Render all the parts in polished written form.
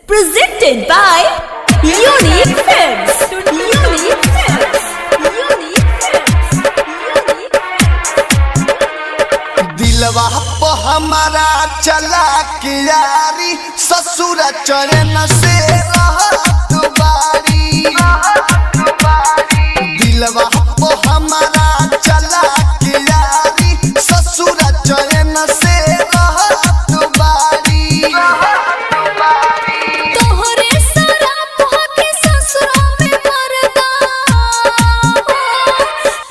Presented by Unique Films. Unique Films. Unique Films. दिलवा पे हमारा चला के यारी ससुर चरण से रहत बारी। दिलवा पे हमारा चला के यारी ससुर चरण से रहत बारी। तोहरे शराब के ससुरों में मरदा,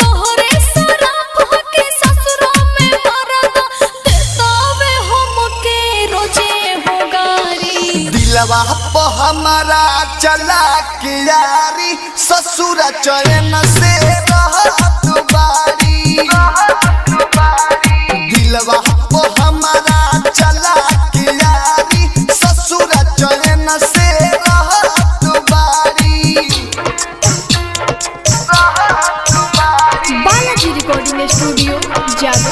तोहरे शराब के ससुरों में मरदा, देतावे हमके रोजे हो गारी। दिलवा पे हमारा चला के यारी ससुर चरण से रहत बारी। दिलवा पे हमारा चला के यारी ससुर चरण से रहत बारी। बालाजी रिकॉर्डिंग स्टूडियो जादू।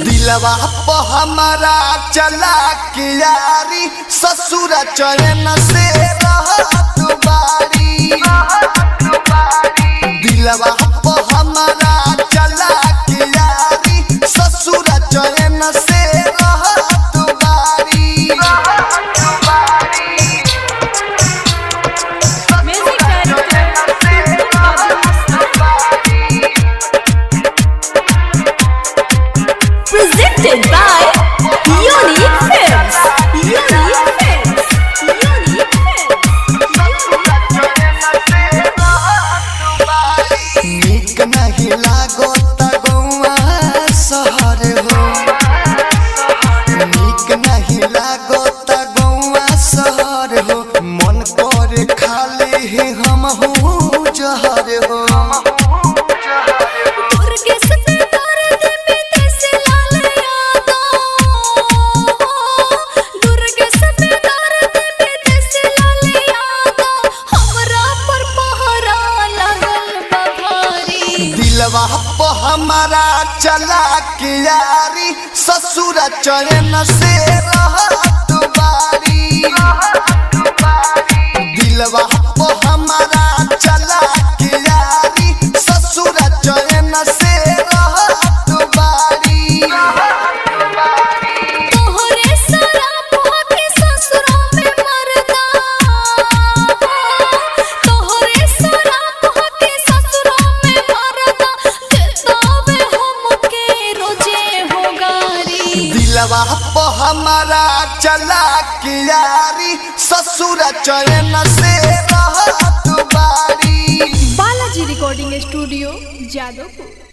दिलवा पे हमारा चला के यारी ससुर चरण से रहत बारी। दिलवा पे हमारा चला के यारी ससुर चरण से रहत बारी। Presented by Unique Films. Unique Films. Unique Films. नीक नहीं लागो तगुआ शहर हो। नीक नहीं लागो तगुआ शहर हो। मन करे खाली ही हम हूँ जहर हो। दिलवा पे हमारा चला के यारी ससुर चरण से रहत बारी। दिलवा पे हमारा चला के यारी ससुर चरण से रहत बारी। तोहरे शराब के ससुरों में मरदा, तोहरे शराब के ससुरों में मरदा, देतावे हमके रोजे हो गारी। दिलवा पे हमारा चला के यारी ससुर चरण से रहत बारी। Balaji recording studio Jadavpur.